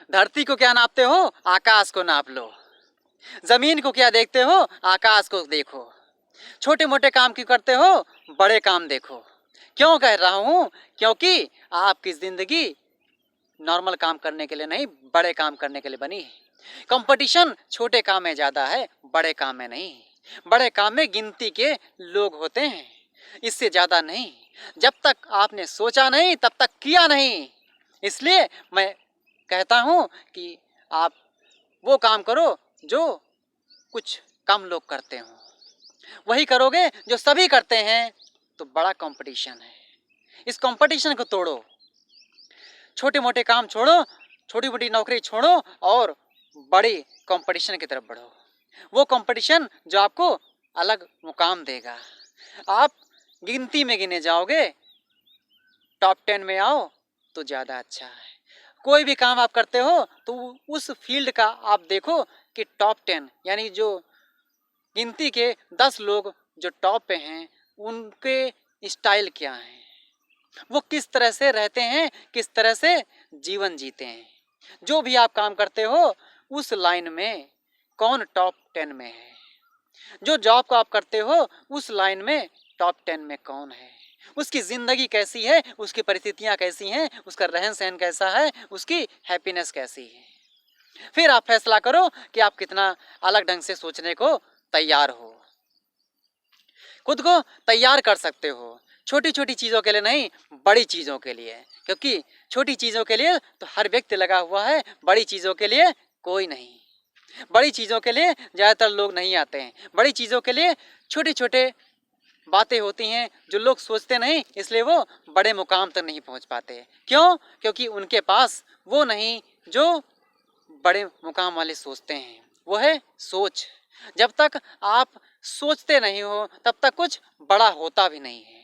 धरती को क्या नापते हो? आकाश को नाप लो। जमीन को क्या देखते हो? आकाश को देखो। छोटे मोटे काम क्यों करते हो? बड़े काम देखो। क्यों कह रहा हूँ? क्योंकि आपकी जिंदगी नॉर्मल काम करने के लिए नहीं, बड़े काम करने के लिए बनी है। कंपटीशन छोटे काम में ज़्यादा है, बड़े काम में नहीं। बड़े काम में गिनती के लोग होते हैं, इससे ज़्यादा नहीं। जब तक आपने सोचा नहीं तब तक किया नहीं। इसलिए मैं कहता हूँ कि आप वो काम करो जो कुछ कम लोग करते हों। वही करोगे जो सभी करते हैं तो बड़ा कंपटीशन है। इस कंपटीशन को तोड़ो। छोटे मोटे काम छोड़ो, छोटी मोटी नौकरी छोड़ो और बड़ी कंपटीशन की तरफ बढ़ो। वो कंपटीशन जो आपको अलग मुकाम देगा। आप गिनती में गिने जाओगे, टॉप 10 में आओ तो ज़्यादा अच्छा है। कोई भी काम आप करते हो तो उस फील्ड का आप देखो कि टॉप 10 यानी जो गिनती के 10 लोग जो टॉप पे हैं उनके स्टाइल क्या हैं, वो किस तरह से रहते हैं, किस तरह से जीवन जीते हैं। जो भी आप काम करते हो उस लाइन में कौन टॉप 10 में है। जो जॉब को आप करते हो उस लाइन में टॉप 10 में कौन है, उसकी ज़िंदगी कैसी है, उसकी परिस्थितियाँ कैसी हैं, उसका रहन सहन कैसा है, उसकी हैप्पीनेस कैसी है। फिर आप फैसला करो कि आप कितना अलग ढंग से सोचने को तैयार हो। खुद को तैयार कर सकते हो, छोटी छोटी चीज़ों के लिए नहीं, बड़ी चीज़ों के लिए। क्योंकि छोटी चीज़ों के लिए तो हर व्यक्ति लगा हुआ है, बड़ी चीज़ों के लिए कोई नहीं। बड़ी चीज़ों के लिए ज़्यादातर लोग नहीं आते हैं। बड़ी चीज़ों के लिए छोटे छोटे बातें होती हैं जो लोग सोचते नहीं, इसलिए वो बड़े मुकाम तक नहीं पहुंच पाते। क्यों? क्योंकि उनके पास वो नहीं जो बड़े मुकाम वाले सोचते हैं, वो है सोच। जब तक आप सोचते नहीं हो तब तक कुछ बड़ा होता भी नहीं है।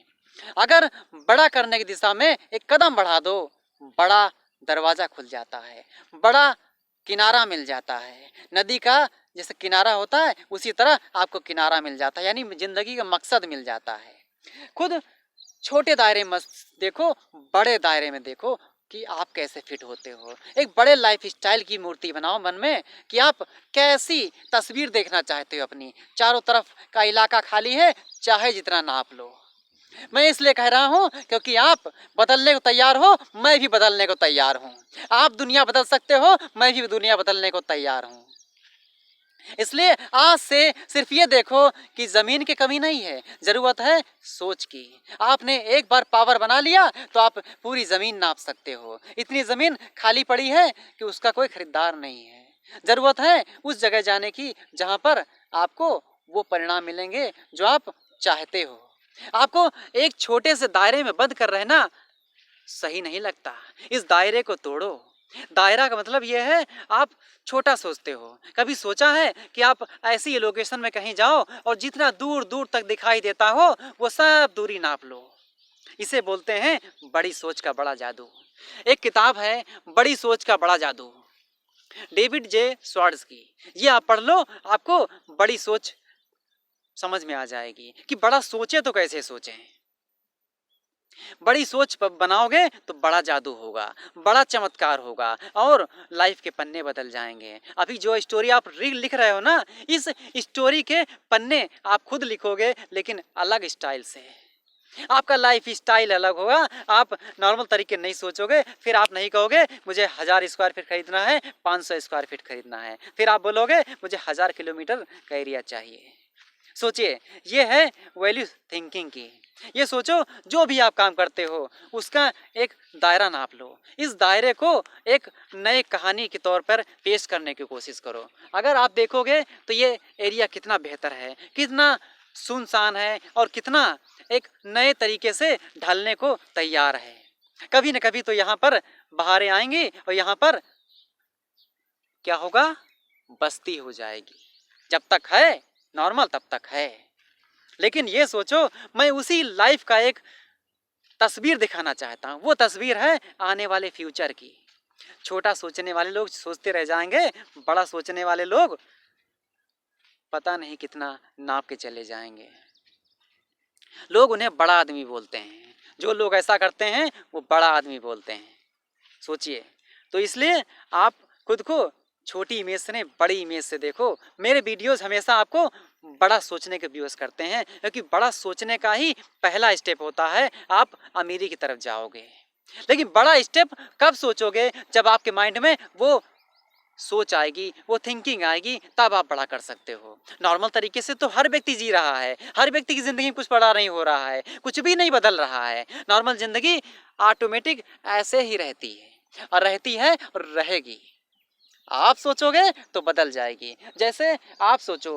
अगर बड़ा करने की दिशा में एक कदम बढ़ा दो, बड़ा दरवाज़ा खुल जाता है, बड़ा किनारा मिल जाता है। नदी का जैसे किनारा होता है उसी तरह आपको किनारा मिल जाता है, यानी ज़िंदगी का मकसद मिल जाता है। खुद छोटे दायरे मत देखो, बड़े दायरे में देखो कि आप कैसे फिट होते हो। एक बड़े लाइफ स्टाइल की मूर्ति बनाओ मन में कि आप कैसी तस्वीर देखना चाहते हो अपनी। चारों तरफ का इलाका खाली है, चाहे जितना नाप लो। मैं इसलिए कह रहा हूँ क्योंकि आप बदलने को तैयार हो, मैं भी बदलने को तैयार हूँ। आप दुनिया बदल सकते हो, मैं भी दुनिया बदलने को तैयार हूँ। इसलिए आज से सिर्फ ये देखो कि ज़मीन की कमी नहीं है, ज़रूरत है सोच की। आपने एक बार पावर बना लिया तो आप पूरी ज़मीन नाप सकते हो। इतनी ज़मीन खाली पड़ी है कि उसका कोई खरीदार नहीं है। ज़रूरत है उस जगह जाने की जहाँ पर आपको वो परिणाम मिलेंगे जो आप चाहते हो। आपको एक छोटे से दायरे में बंद कर रहना सही नहीं लगता। इस दायरे को तोड़ो। दायरा का मतलब ये है आप छोटा सोचते हो। कभी सोचा है कि आप ऐसी लोकेशन में कहीं जाओ और जितना दूर दूर तक दिखाई देता हो वो सब दूरी नाप लो। इसे बोलते हैं बड़ी सोच का बड़ा जादू। एक किताब है बड़ी सोच का बड़ा जादू, डेविड जे स्वार्ट्ज की। ये आप पढ़ लो, आपको बड़ी सोच समझ में आ जाएगी कि बड़ा सोचे तो कैसे सोचें। बड़ी सोच बनाओगे तो बड़ा जादू होगा, बड़ा चमत्कार होगा और लाइफ के पन्ने बदल जाएंगे। अभी जो स्टोरी आप लिख रहे हो ना, इस स्टोरी के पन्ने आप खुद लिखोगे लेकिन अलग स्टाइल से। आपका लाइफ स्टाइल अलग होगा। आप नॉर्मल तरीके नहीं सोचोगे। फिर आप नहीं कहोगे मुझे 1000 स्क्वायर फीट खरीदना है, 500 स्क्वायर फीट खरीदना है। फिर आप बोलोगे मुझे 1000 किलोमीटर का एरिया चाहिए। सोचिए, ये है वैल्यू थिंकिंग की। ये सोचो जो भी आप काम करते हो उसका एक दायरा नाप लो। इस दायरे को एक नए कहानी के तौर पर पेश करने की कोशिश करो। अगर आप देखोगे तो ये एरिया कितना बेहतर है, कितना सुनसान है और कितना एक नए तरीके से ढलने को तैयार है। कभी न कभी तो यहाँ पर बहारें आएंगी और यहाँ पर क्या होगा, बस्ती हो जाएगी। जब तक है नॉर्मल तब तक है। लेकिन ये सोचो मैं उसी लाइफ का एक तस्वीर दिखाना चाहता हूँ। वो तस्वीर है आने वाले फ्यूचर की। छोटा सोचने वाले लोग सोचते रह जाएंगे, बड़ा सोचने वाले लोग पता नहीं कितना नाप के चले जाएंगे। लोग उन्हें बड़ा आदमी बोलते हैं। जो लोग ऐसा करते हैं वो बड़ा आदमी बोलते हैं। सोचिए, तो इसलिए आप खुद को छोटी इमेज से नहीं, बड़ी इमेज से देखो। मेरे वीडियोस हमेशा आपको बड़ा सोचने के व्यूज करते हैं, क्योंकि बड़ा सोचने का ही पहला स्टेप होता है, आप अमीरी की तरफ जाओगे। लेकिन बड़ा स्टेप कब सोचोगे? जब आपके माइंड में वो सोच आएगी, वो थिंकिंग आएगी, तब आप बड़ा कर सकते हो। नॉर्मल तरीके से तो हर व्यक्ति जी रहा है, हर व्यक्ति की ज़िंदगी में कुछ बड़ा नहीं हो रहा है, कुछ भी नहीं बदल रहा है। नॉर्मल ज़िंदगी ऑटोमेटिक ऐसे ही रहती है और रहती है और रहेगी। आप सोचोगे तो बदल जाएगी। जैसे आप सोचो,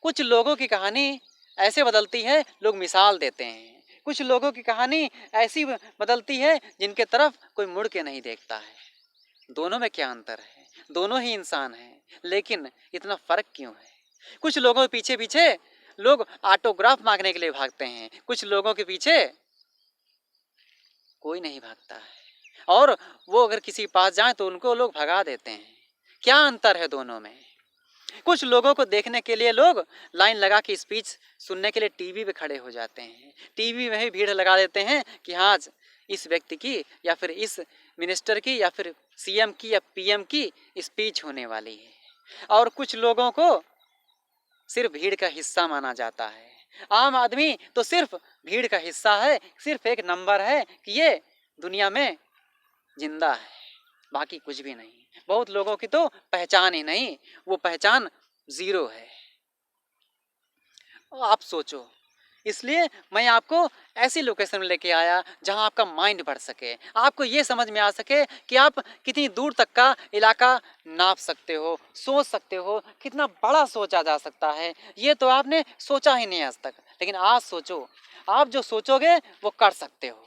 कुछ लोगों की कहानी ऐसे बदलती है, लोग मिसाल देते हैं। कुछ लोगों की कहानी ऐसी बदलती है जिनके तरफ कोई मुड़ के नहीं देखता है। दोनों में क्या अंतर है? दोनों ही इंसान हैं, लेकिन इतना फर्क क्यों है? कुछ लोगों के पीछे पीछे लोग ऑटोग्राफ मांगने के लिए भागते हैं, कुछ लोगों के पीछे कोई नहीं भागता है, और वो अगर किसी के पास जाए तो उनको लोग भगा देते हैं। क्या अंतर है दोनों में? कुछ लोगों को देखने के लिए लोग लाइन लगा के स्पीच सुनने के लिए टीवी पे खड़े हो जाते हैं, टीवी में ही भीड़ लगा देते हैं कि हाँ आज इस व्यक्ति की या फिर इस मिनिस्टर की या फिर सीएम की या पीएम की स्पीच होने वाली है। और कुछ लोगों को सिर्फ भीड़ का हिस्सा माना जाता है। आम आदमी तो सिर्फ भीड़ का हिस्सा है, सिर्फ एक नंबर है कि ये दुनिया में जिंदा है, बाकी कुछ भी नहीं। बहुत लोगों की तो पहचान ही नहीं, वो पहचान जीरो है। आप सोचो, इसलिए मैं आपको ऐसी लोकेशन में लेके आया जहां आपका माइंड बढ़ सके, आपको ये समझ में आ सके कि आप कितनी दूर तक का इलाका नाप सकते हो, सोच सकते हो, कितना बड़ा सोचा जा सकता है। ये तो आपने सोचा ही नहीं आज तक, लेकिन आज सोचो, आप जो सोचोगे वो कर सकते हो।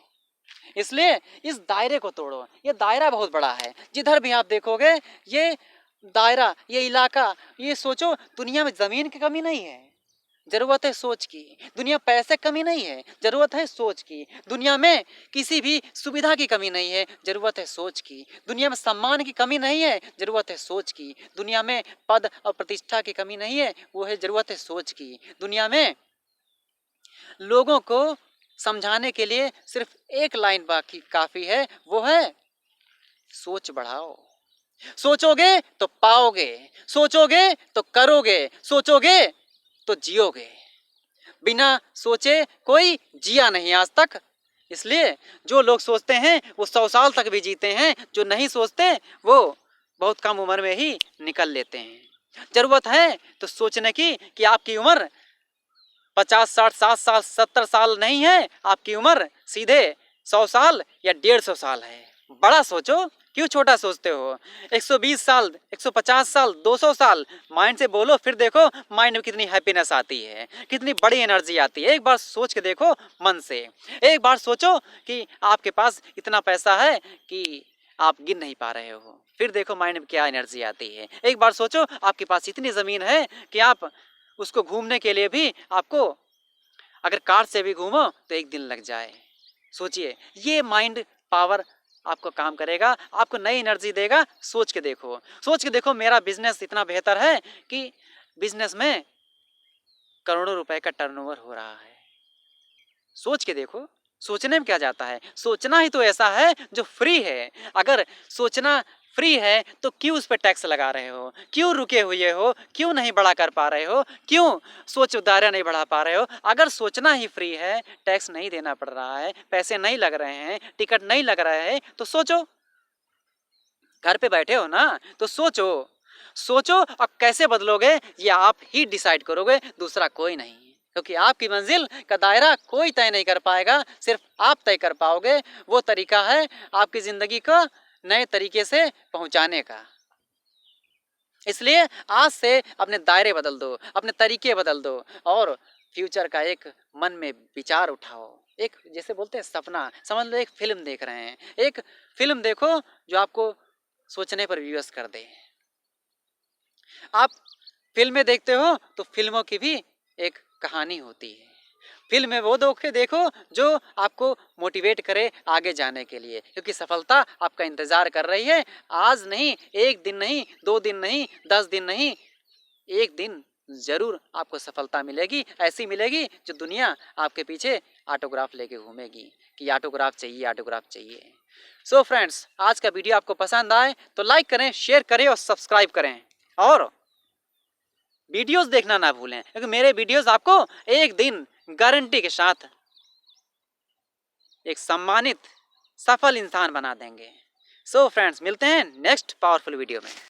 इसलिए इस दायरे को तोड़ो। ये दायरा बहुत बड़ा है, जिधर भी आप देखोगे ये दायरा, ये इलाका, ये सोचो दुनिया में ज़मीन की कमी नहीं है, ज़रूरत है सोच की। दुनिया पैसे कमी नहीं है, ज़रूरत है सोच की। दुनिया में किसी भी सुविधा की कमी नहीं है, ज़रूरत है सोच की। दुनिया में सम्मान की कमी नहीं है, ज़रूरत है सोच की। दुनिया में पद और प्रतिष्ठा की कमी नहीं है, वो है ज़रूरत है सोच की। दुनिया में लोगों को समझाने के लिए सिर्फ एक लाइन बाकी काफ़ी है, वो है सोच बढ़ाओ। सोचोगे तो पाओगे, सोचोगे तो करोगे, सोचोगे तो जियोगे। बिना सोचे कोई जिया नहीं आज तक। इसलिए जो लोग सोचते हैं वो 100 साल तक भी जीते हैं, जो नहीं सोचते वो बहुत कम उम्र में ही निकल लेते हैं। जरूरत है तो सोचने की कि आपकी उम्र 50, 60, 60 साल, 70 साल नहीं है, आपकी उम्र सीधे 100 साल या 150 साल है। बड़ा सोचो, क्यों छोटा सोचते हो? 120 साल, 150 साल, 200 साल माइंड से बोलो, फिर देखो माइंड में कितनी हैप्पीनेस आती है, कितनी बड़ी एनर्जी आती है। एक बार सोच के देखो मन से। एक बार सोचो कि आपके पास इतना पैसा है कि आप गिन नहीं पा रहे हो, फिर देखो माइंड में क्या एनर्जी आती है। एक बार सोचो आपके पास इतनी ज़मीन है कि आप उसको घूमने के लिए भी आपको अगर कार से भी घूमो तो 1 दिन लग जाए। सोचिए, ये माइंड पावर आपको काम करेगा, आपको नई एनर्जी देगा। सोच के देखो, सोच के देखो मेरा बिजनेस इतना बेहतर है कि बिजनेस में करोड़ों रुपए का टर्नओवर हो रहा है। सोच के देखो, सोचने में क्या जाता है? सोचना ही तो ऐसा है जो फ्री है। अगर सोचना फ्री है तो क्यों उस पर टैक्स लगा रहे हो? क्यों रुके हुए हो? क्यों नहीं बढ़ा कर पा रहे हो? क्यों सोच दायरा नहीं बढ़ा पा रहे हो? अगर सोचना ही फ्री है, टैक्स नहीं देना पड़ रहा है, पैसे नहीं लग रहे हैं, टिकट नहीं लग रहा है, तो सोचो। घर पे बैठे हो ना, तो सोचो। सोचो और कैसे बदलोगे ये आप ही डिसाइड करोगे, दूसरा कोई नहीं। क्योंकि आपकी मंजिल का दायरा कोई तय नहीं कर पाएगा, सिर्फ आप तय कर पाओगे। वो तरीका है आपकी ज़िंदगी को नए तरीके से पहुंचाने का। इसलिए आज से अपने दायरे बदल दो, अपने तरीके बदल दो और फ्यूचर का एक मन में विचार उठाओ। एक जैसे बोलते हैं सपना, समझ लो एक फिल्म देख रहे हैं। एक फिल्म देखो जो आपको सोचने पर विवश कर दे। आप फिल्में देखते हो तो फिल्मों की भी एक कहानी होती है। फिल्म में वो देखो जो आपको मोटिवेट करे आगे जाने के लिए, क्योंकि सफलता आपका इंतजार कर रही है। आज नहीं, 1 दिन नहीं, 2 दिन नहीं, 10 दिन नहीं, 1 दिन जरूर आपको सफलता मिलेगी। ऐसी मिलेगी जो दुनिया आपके पीछे ऑटोग्राफ लेके घूमेगी कि ऑटोग्राफ चाहिए, ऑटोग्राफ चाहिए। सो फ्रेंड्स, आज का वीडियो आपको पसंद आए तो लाइक करें, शेयर करें और सब्सक्राइब करें, और वीडियोस देखना ना भूलें, क्योंकि मेरे वीडियोस आपको एक दिन गारंटी के साथ एक सम्मानित सफल इंसान बना देंगे। सो फ्रेंड्स, मिलते हैं नेक्स्ट पावरफुल वीडियो में।